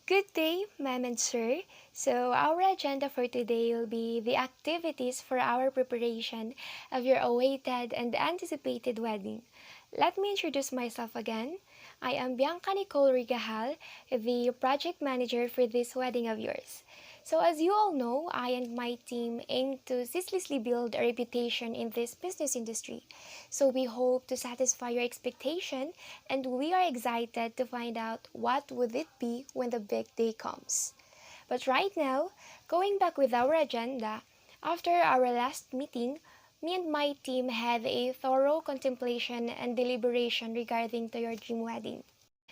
Good day, ma'am and sir. So, our agenda for today will be the activities for our preparation of your awaited and anticipated wedding. Let me introduce myself again. I am Bianca Nicole Rigahal, the project manager for this wedding of yours. So, as you all know, I and my team aim to ceaselessly build a reputation in this business industry. So, we hope to satisfy your expectation, and we are excited to find out what would it be when the big day comes. But right now, going back with our agenda, after our last meeting, me and my team had a thorough contemplation and deliberation regarding to your dream wedding.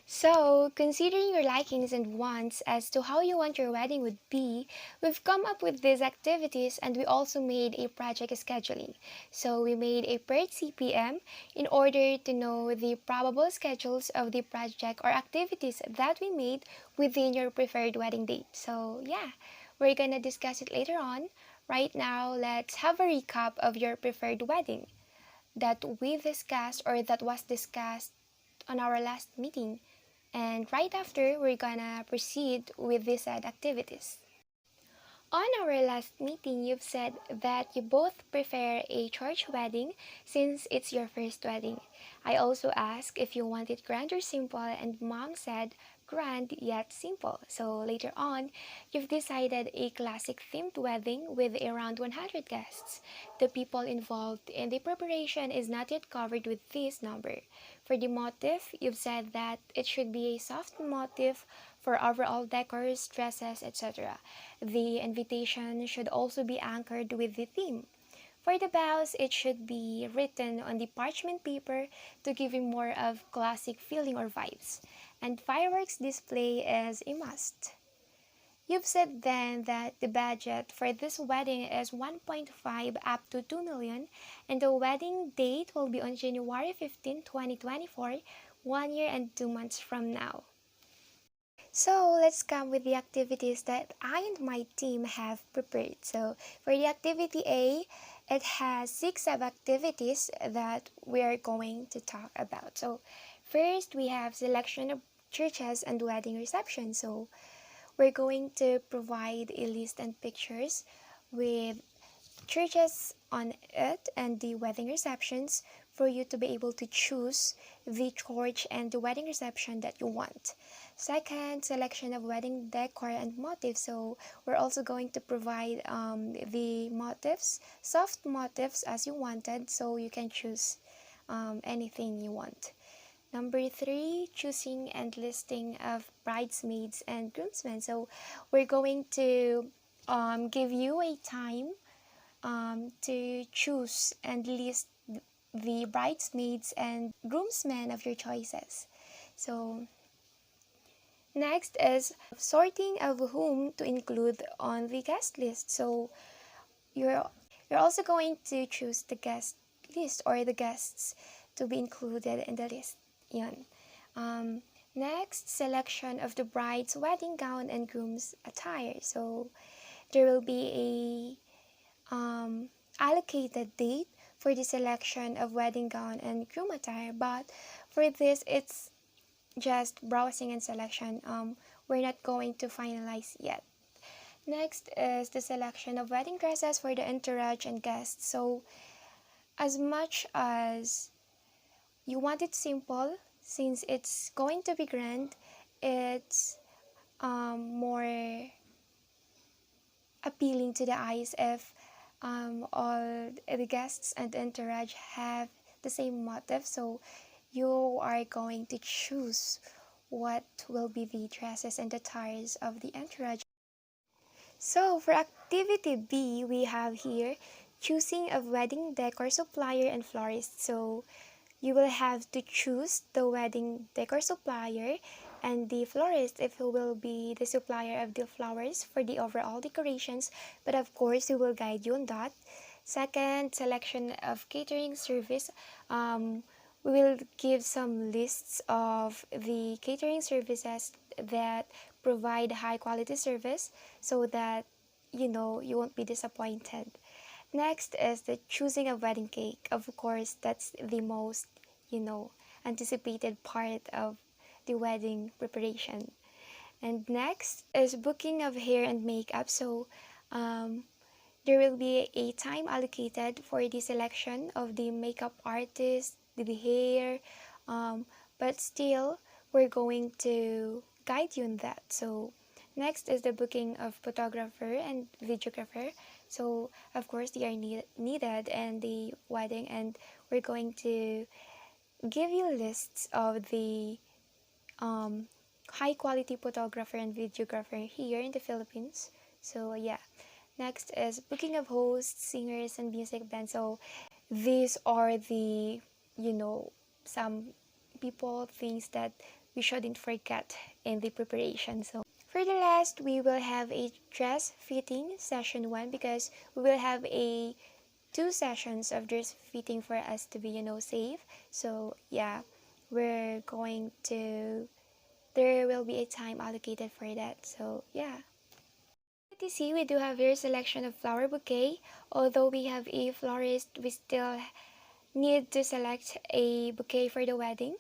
So, considering your likings and wants as to how you want your wedding would be, we've come up with these activities and we also made a project scheduling. So, we made a PERT-CPM in order to know the probable schedules of the project or activities that we made within your preferred wedding date. So, yeah, we're gonna discuss it later on. Right now, let's have a recap of your preferred wedding that we discussed or that was discussed on our last meeting. And right after, we're gonna proceed with the said activities. On our last meeting, you've said that you both prefer a church wedding since it's your first wedding. I also asked if you want it grand or simple, and mom said grand yet simple. So later on, you've decided a classic themed wedding with around 100 guests. The people involved in the preparation is not yet covered with this number. For the motif, you've said that it should be a soft motif for overall decors, dresses, etc. The invitation should also be anchored with the theme. For the bows, it should be written on the parchment paper to give you more of classic feeling or vibes. And fireworks display is a must. You've said then that the budget for this wedding is 1.5 up to 2 million and the wedding date will be on January 15, 2024, 1 year and 2 months from now. So let's come with the activities that I and my team have prepared. So for the activity A, it has 6 sub-activities that we are going to talk about. So first, we have selection of churches and wedding reception. So we're going to provide a list and pictures with churches on it and the wedding receptions for you to be able to choose the church and the wedding reception that you want. Second, selection of wedding decor and motifs. So we're also going to provide the motifs, soft motifs as you wanted, so you can choose anything you want. Number 3, choosing and listing of bridesmaids and groomsmen. So we're going to give you a time to choose and list the bridesmaids and groomsmen of your choices. So next is sorting of whom to include on the guest list. So you're also going to choose the guest list or the guests to be included in the list. Yan. Next, selection of the bride's wedding gown and groom's attire. So there will be a allocated date for the selection of wedding gown and groom attire, but for this it's just browsing and selection. We're not going to finalize yet. Next is the selection of wedding dresses for the entourage and guests. So as much as you want it simple, since it's going to be grand, it's more appealing to the eyes if all the guests and entourage have the same motive. So you are going to choose what will be the dresses and attires of the entourage. So for activity B, we have here choosing of wedding decor supplier and florist. So you will have to choose the wedding decor supplier and the florist if who will be the supplier of the flowers for the overall decorations, but of course we will guide you on that. Second, selection of catering service. We will give some lists of the catering services that provide high quality service so that you won't be disappointed. Next is the choosing a wedding cake. Of course, that's the most, anticipated part of the wedding preparation. And next is booking of hair and makeup. So there will be a time allocated for the selection of the makeup artist, the hair, um, but still we're going to guide you in that. So next is the booking of photographer and videographer. So of course they are needed in the wedding, and we're going to give you lists of the um, high quality photographer and videographer here in the Philippines. So yeah, next is booking of hosts, singers, and music band. So these are the, you know, some people things that we shouldn't forget in the preparation. So for the last, we will have a dress fitting session 1, because we will have a 2 sessions of dress fitting for us to be, safe. So yeah, we're going to there will be a time allocated for that. So yeah. As you see, we do have here selection of flower bouquet. Although we have a florist, we still need to select a bouquet for the wedding.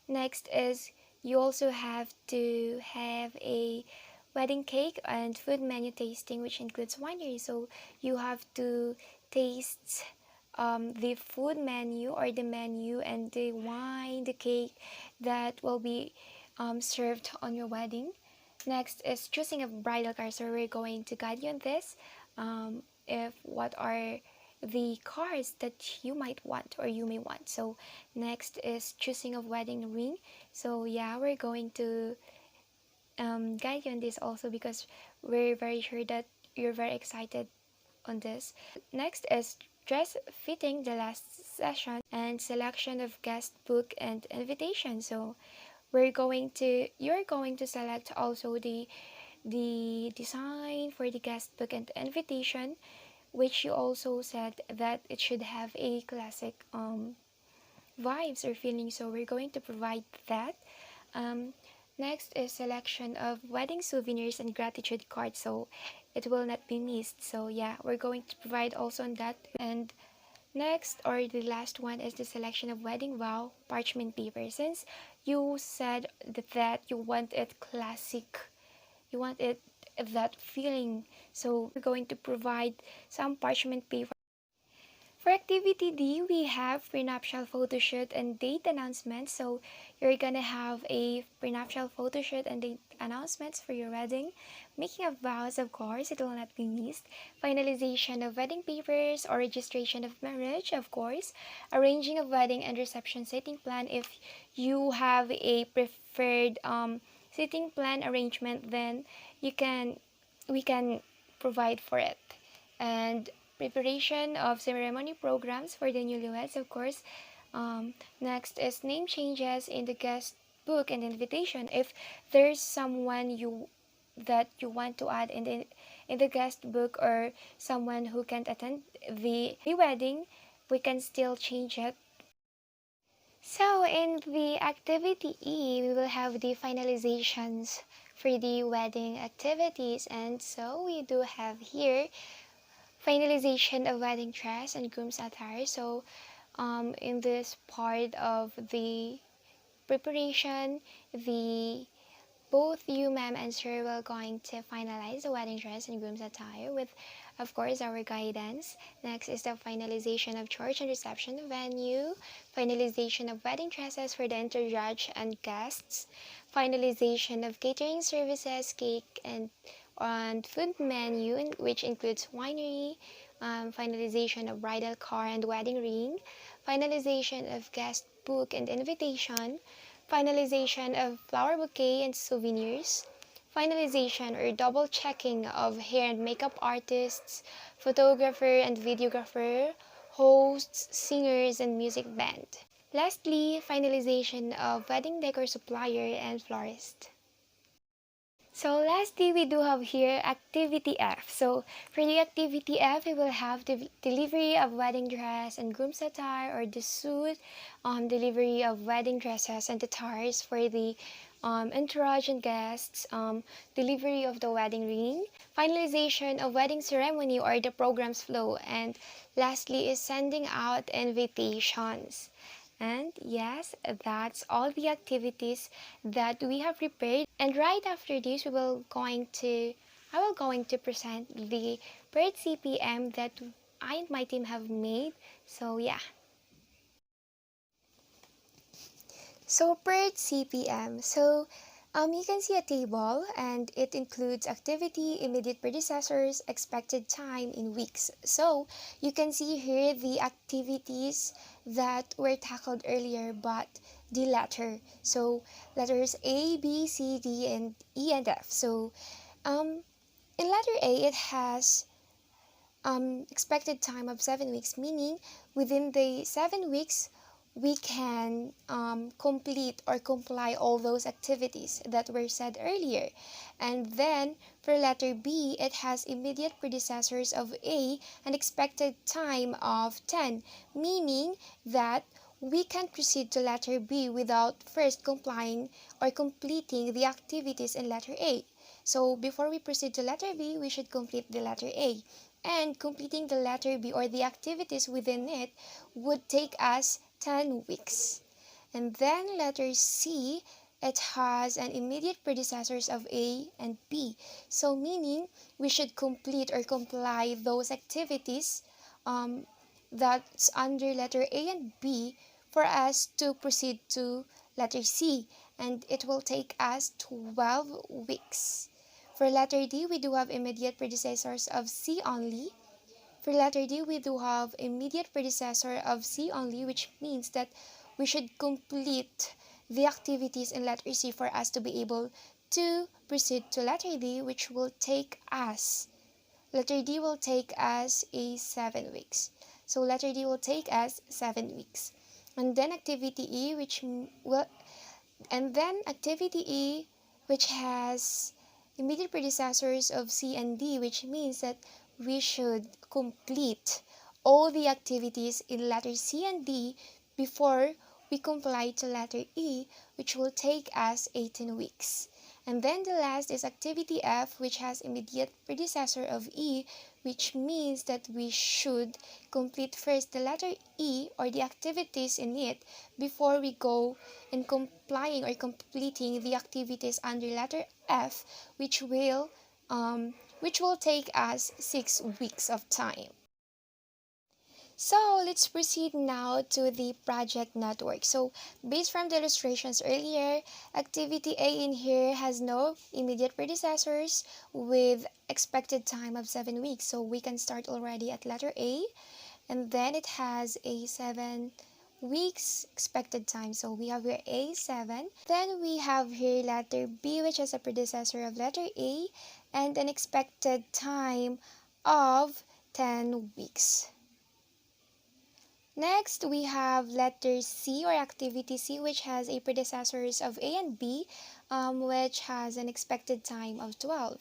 Next is you also have to have a wedding cake and food menu tasting, which includes winery. So you have to taste the food menu or the menu and the wine, the cake that will be served on your wedding. Next is choosing a bridal car. So we're going to guide you on this. If what are the cars that you might want or you may want. So next is choosing a wedding ring. So yeah, we're going to guide you on this also, because we're very sure that you're very excited on this. Next is dress fitting, the last session, and selection of guest book and invitation. So you're going to select also the design for the guest book and invitation, which you also said that it should have a classic vibes or feeling. So we're going to provide that. um, Next is selection of wedding souvenirs and gratitude cards, so it will not be missed. So yeah, we're going to provide also on that. And next, or the last one, is the selection of wedding vow parchment paper. Since you said that you want it classic, you want it that feeling, so we're going to provide some parchment paper. For activity D, we have prenuptial photo shoot and date announcements. So you're gonna have a prenuptial photo shoot and date announcements for your wedding. Making of vows, of course, it will not be missed. Finalization of wedding papers or registration of marriage, of course. Arranging of wedding and reception setting plan. If you have a preferred seating plan arrangement, then we can provide for it. And preparation of ceremony programs for the newlyweds, of course. Next is name changes in the guest book and invitation. If there's someone that you want to add in the guest book, or someone who can't attend the wedding, we can still change it. So in the activity E, we will have the finalizations for the wedding activities, and so we do have here finalization of wedding dress and groom's attire. So in this part of the preparation, the both you, ma'am, and sir will going to finalize the wedding dress and groom's attire with, of course, our guidance. Next is the finalization of church and reception venue, finalization of wedding dresses for the inter-judge and guests, finalization of catering services, cake and food menu, which includes winery, finalization of bridal car and wedding ring, finalization of guest book and invitation, finalization of flower bouquet and souvenirs, finalization or double checking of hair and makeup artists, photographer and videographer, hosts, singers, and music band. Lastly, finalization of wedding decor supplier and florist. So lastly, we do have here activity F. So for the activity F, we will have the delivery of wedding dress and groom's attire, or the suit, delivery of wedding dresses and attires for the entourage and guests, delivery of the wedding ring, finalization of wedding ceremony or the program's flow, and lastly is sending out invitations. And yes, that's all the activities that we have prepared. And right after this, I will going to present the PERT-CPM that I and my team have made. So yeah. So PERT-CPM. You can see a table and it includes activity, immediate predecessors, expected time in weeks. So you can see here the activities that were tackled earlier but the letter. So letters A, B, C, D, and E and F. Um, in letter A, it has expected time of 7 weeks, meaning within the 7 weeks, we can complete or comply all those activities that were said earlier. And then for letter B, it has immediate predecessors of A, an expected time of 10, meaning that we can proceed to letter B without first complying or completing the activities in letter A. So before we proceed to letter B, we should complete the letter A. And completing the letter B or the activities within it would take us 10 weeks. And then letter C, it has an immediate predecessors of A and B. So meaning we should complete or comply those activities that's under letter A and B for us to proceed to letter C. And it will take us 12 weeks. For letter D, we do have immediate predecessors of C only. For letter D, we do have immediate predecessor of C only, which means that we should complete the activities in letter C for us to be able to proceed to letter D, which will take us, letter D will take us a 7 weeks. So letter D will take us 7 weeks. And then activity E, activity E, which has immediate predecessors of C and D, which means that we should complete all the activities in letter C and D before we comply to letter E, which will take us 18 weeks. And then the last is activity F, which has immediate predecessor of E, which means that we should complete first the letter E or the activities in it before we go in complying or completing the activities under letter F, which will take us 6 weeks of time. So let's proceed now to the project network. So based from the illustrations earlier, activity A in here has no immediate predecessors with expected time of 7 weeks. So we can start already at letter A, and then it has a 7 weeks expected time. So we have here A7. Then we have here letter B, which is a predecessor of letter A, and an expected time of 10 weeks. Next, we have letter C or activity C, which has a predecessors of A and B, which has an expected time of 12.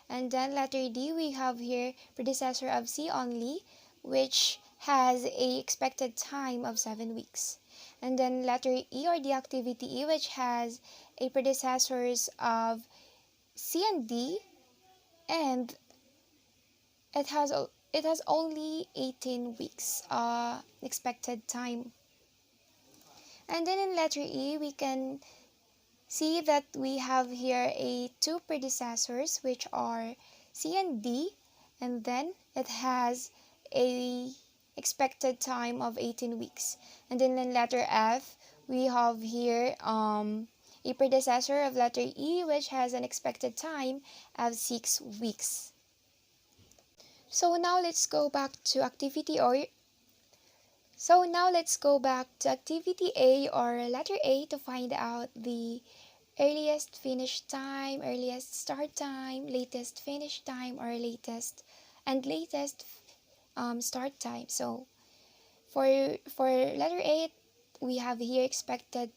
And then letter D, we have here predecessor of C only, which has a expected time of 7 weeks. And then letter E or the activity E, which has a predecessors of C and D, and it has only 18 weeks expected time. And then in letter E, we can see that we have here a two predecessors, which are C and D, and then it has a expected time of 18 weeks. And then in letter F, we have here a predecessor of letter E, which has an expected time of 6 weeks. So now let's go back to activity A or letter A to find out the earliest finish time, earliest start time, latest finish time, or latest start time. So for letter A, we have here expected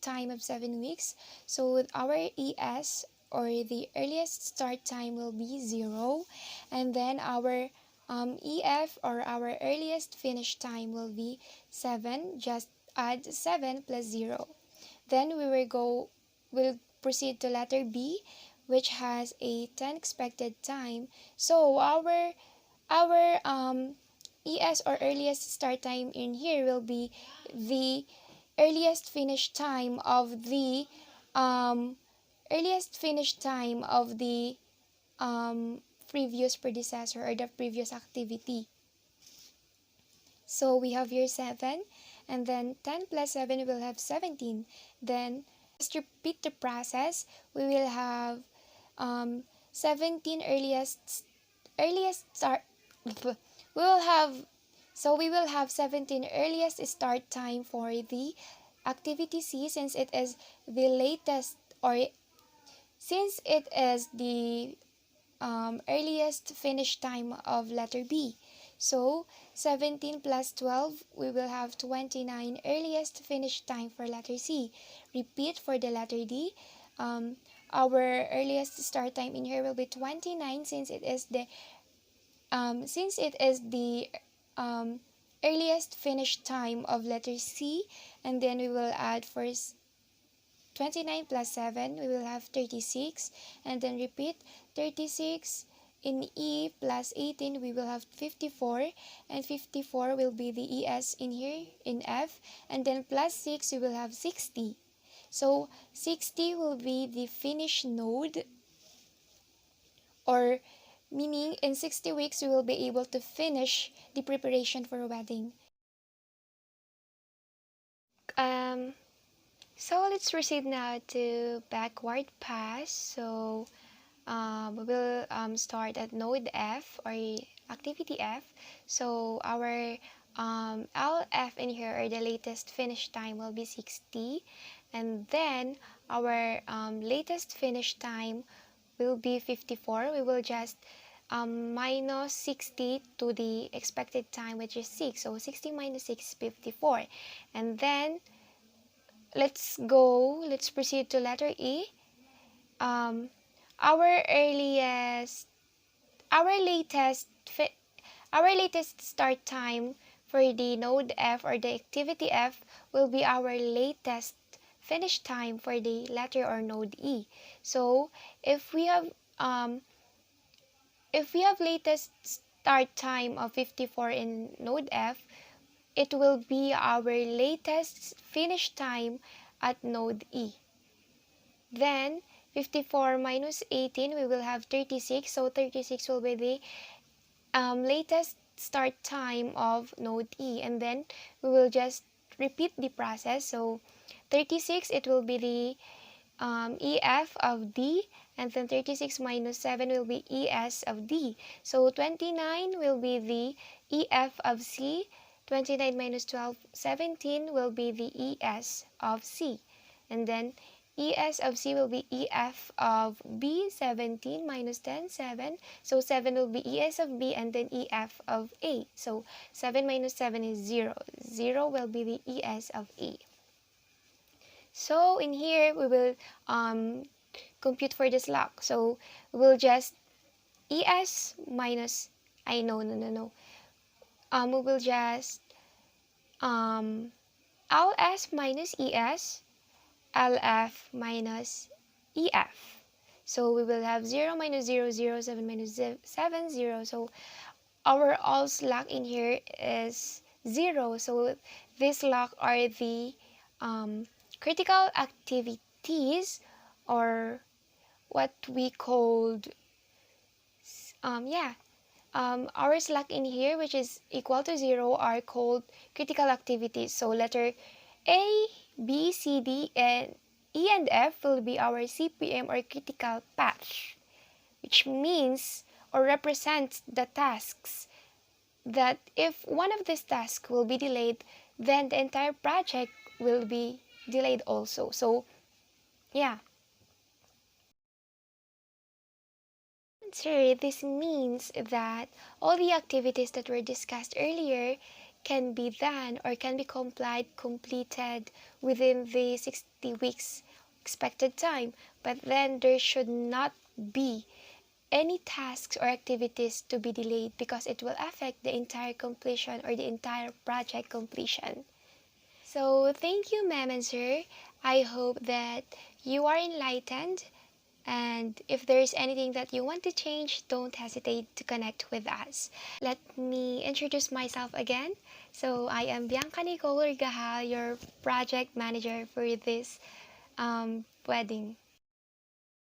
time of 7 weeks. So with our ES or the earliest start time will be 0, and then our EF or our earliest finish time will be 7. Just add 7 plus 0. Then we'll proceed to letter B, which has a 10 expected time. So our ES or earliest start time in here will be the earliest finish time of the um, earliest finish time of the previous predecessor or the previous activity. So we have here 7, and then 10 plus 7 we will have 17. Then just repeat the process. We will have 17 earliest start. We will have we will have 17 earliest start time for the activity C, since it is the latest, or since it is the earliest finish time of letter B. So 17 plus 12, we will have 29 earliest finish time for letter C. Repeat for the letter D. Our earliest start time in here will be 29, since it is the earliest finish time of letter C, and then we will add first 29 plus 7, we will have 36, and then repeat 36 in E plus 18, we will have 54, and 54 will be the ES in here in F, and then plus 6, we will have 60. So 60 will be the finish node, or meaning in 60 weeks we will be able to finish the preparation for a wedding. So let's proceed now to backward pass. So we will start at node F, or activity F. So our LF in here, or the latest finish time, will be 60, and then our latest finish time will be 54. We will just minus 60 to the expected time, which is 6. So 60 minus 6 is 54. And then let's proceed to letter E. Um, our earliest, our latest, our latest start time for the node F, or the activity F, will be our latest finish time for the letter or node E. So if we have latest start time of 54 in node F, it will be our latest finish time at node E. Then 54 minus 18, we will have 36. So 36 will be the latest start time of node E, and then we will just repeat the process. So 36, it will be the EF of D, and then 36 minus 7 will be ES of D. So 29 will be the EF of C. 29 minus 12, 17 will be the ES of C. And then ES of C will be EF of B. 17 minus 10, 7. So 7 will be ES of B, and then EF of A. So 7 minus 7 is 0. 0 will be the ES of A. So in here, we will compute for this lock. So we will just ES minus, we will just LS minus ES, LF minus EF. So we will have 0 minus 0, 0, 7 minus 7, 0. So our all slack in here is 0. So this lock are the critical activities, or what we called our slack in here, which is equal to 0, are called critical activities. So letter A, B, C, D, and E and F will be our CPM, or critical path, which means or represents the tasks that if one of these tasks will be delayed, then the entire project will be delayed also. So yeah. Sir, this means that all the activities that were discussed earlier can be done, or can be completed within the 60 weeks expected time. But then there should not be any tasks or activities to be delayed, because it will affect the entire completion, or the entire project completion. So thank you, ma'am and sir. I hope that you are enlightened And if there's anything that you want to change, don't hesitate to connect with us. Let me introduce myself again. So I am Bianca Nicole Urgaha, your project manager for this wedding.